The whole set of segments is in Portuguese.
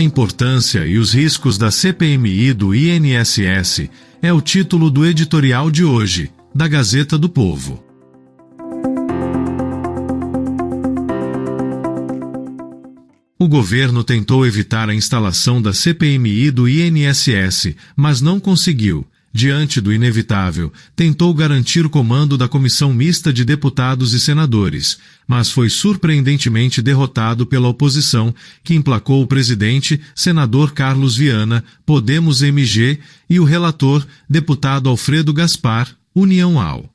A importância e os riscos da CPMI e do INSS é o título do editorial de hoje, da Gazeta do Povo. O governo tentou evitar a instalação da CPMI e do INSS, mas não conseguiu. Diante do inevitável, tentou garantir o comando da Comissão Mista de Deputados e Senadores, mas foi surpreendentemente derrotado pela oposição, que emplacou o presidente, senador Carlos Viana, Podemos MG, e o relator, deputado Alfredo Gaspar, União AL.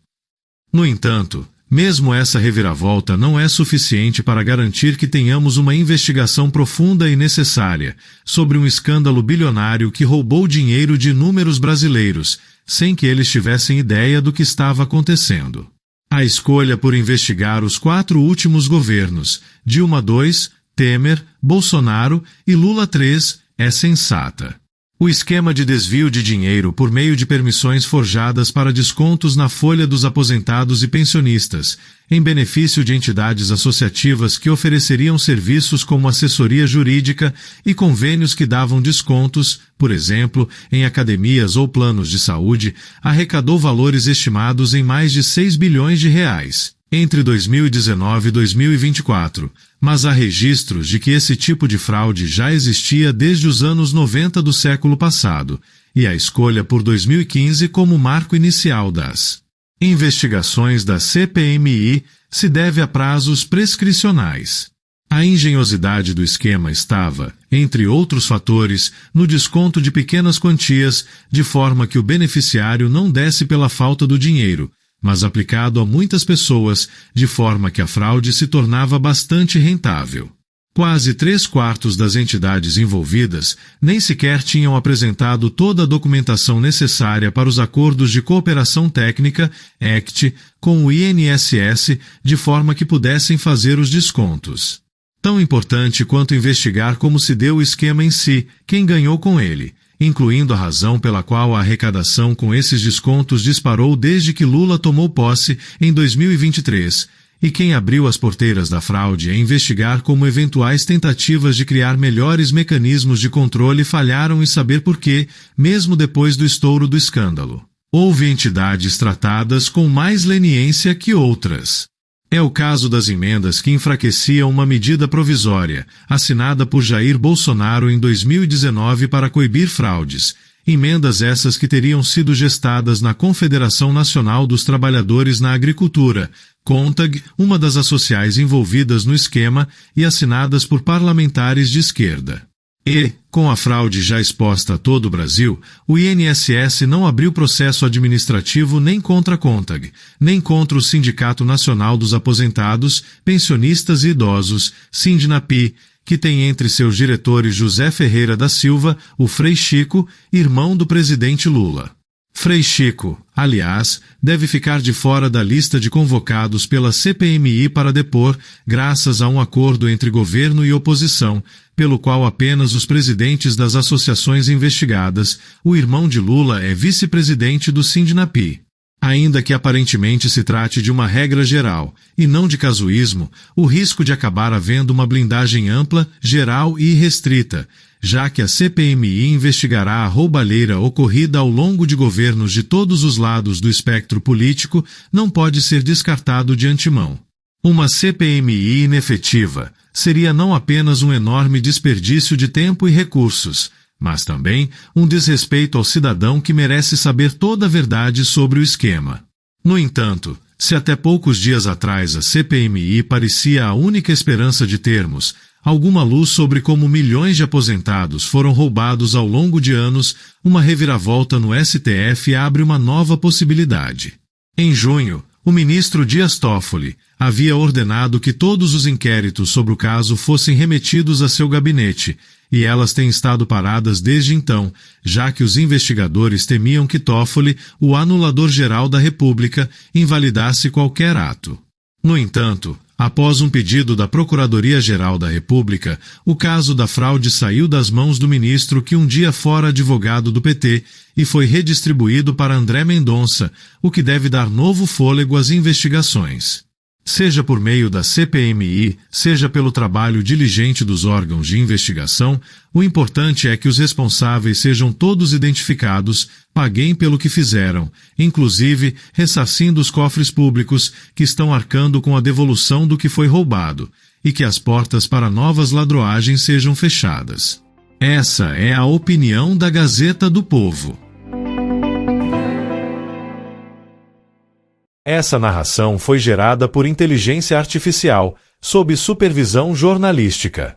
No entanto, mesmo essa reviravolta não é suficiente para garantir que tenhamos uma investigação profunda e necessária sobre um escândalo bilionário que roubou dinheiro de inúmeros brasileiros, sem que eles tivessem ideia do que estava acontecendo. A escolha por investigar os 4 últimos governos, Dilma II, Temer, Bolsonaro e Lula III, é sensata. O esquema de desvio de dinheiro por meio de permissões forjadas para descontos na folha dos aposentados e pensionistas, em benefício de entidades associativas que ofereceriam serviços como assessoria jurídica e convênios que davam descontos, por exemplo, em academias ou planos de saúde, arrecadou valores estimados em mais de 6 bilhões de reais. Entre 2019 e 2024, mas há registros de que esse tipo de fraude já existia desde os anos 90 do século passado, e a escolha por 2015 como marco inicial das investigações da CPMI se deve a prazos prescricionais. A engenhosidade do esquema estava, entre outros fatores, no desconto de pequenas quantias, de forma que o beneficiário não desse pela falta do dinheiro, mas aplicado a muitas pessoas, de forma que a fraude se tornava bastante rentável. Quase 3/4 das entidades envolvidas nem sequer tinham apresentado toda a documentação necessária para os acordos de cooperação técnica, ACT, com o INSS, de forma que pudessem fazer os descontos. Tão importante quanto investigar como se deu o esquema em si, quem ganhou com ele, incluindo a razão pela qual a arrecadação com esses descontos disparou desde que Lula tomou posse em 2023, e quem abriu as porteiras da fraude é investigar como eventuais tentativas de criar melhores mecanismos de controle falharam e saber por quê, mesmo depois do estouro do escândalo. Houve entidades tratadas com mais leniência que outras. É o caso das emendas que enfraqueciam uma medida provisória, assinada por Jair Bolsonaro em 2019 para coibir fraudes, emendas essas que teriam sido gestadas na Confederação Nacional dos Trabalhadores na Agricultura, CONTAG, uma das associais envolvidas no esquema, e assinadas por parlamentares de esquerda. E, com a fraude já exposta a todo o Brasil, o INSS não abriu processo administrativo nem contra a CONTAG, nem contra o Sindicato Nacional dos Aposentados, Pensionistas e Idosos, Sindnapi, que tem entre seus diretores José Ferreira da Silva, o Frei Chico, irmão do presidente Lula. Frei Chico, aliás, deve ficar de fora da lista de convocados pela CPMI para depor, graças a um acordo entre governo e oposição, pelo qual apenas os presidentes das associações investigadas, o irmão de Lula é vice-presidente do Sindnapi. Ainda que aparentemente se trate de uma regra geral, e não de casuísmo, o risco de acabar havendo uma blindagem ampla, geral e restrita, já que a CPMI investigará a roubalheira ocorrida ao longo de governos de todos os lados do espectro político, não pode ser descartado de antemão. Uma CPMI inefetiva seria não apenas um enorme desperdício de tempo e recursos, mas também um desrespeito ao cidadão que merece saber toda a verdade sobre o esquema. No entanto, se até poucos dias atrás a CPMI parecia a única esperança de termos alguma luz sobre como milhões de aposentados foram roubados ao longo de anos, uma reviravolta no STF abre uma nova possibilidade. Em junho, o ministro Dias Toffoli havia ordenado que todos os inquéritos sobre o caso fossem remetidos a seu gabinete, e elas têm estado paradas desde então, já que os investigadores temiam que Toffoli, o anulador geral da República, invalidasse qualquer ato. No entanto, após um pedido da Procuradoria-Geral da República, o caso da fraude saiu das mãos do ministro que um dia fora advogado do PT e foi redistribuído para André Mendonça, o que deve dar novo fôlego às investigações. Seja por meio da CPMI, seja pelo trabalho diligente dos órgãos de investigação, o importante é que os responsáveis sejam todos identificados, paguem pelo que fizeram, inclusive ressarcindo os cofres públicos que estão arcando com a devolução do que foi roubado, e que as portas para novas ladroagens sejam fechadas. Essa é a opinião da Gazeta do Povo. Essa narração foi gerada por inteligência artificial, sob supervisão jornalística.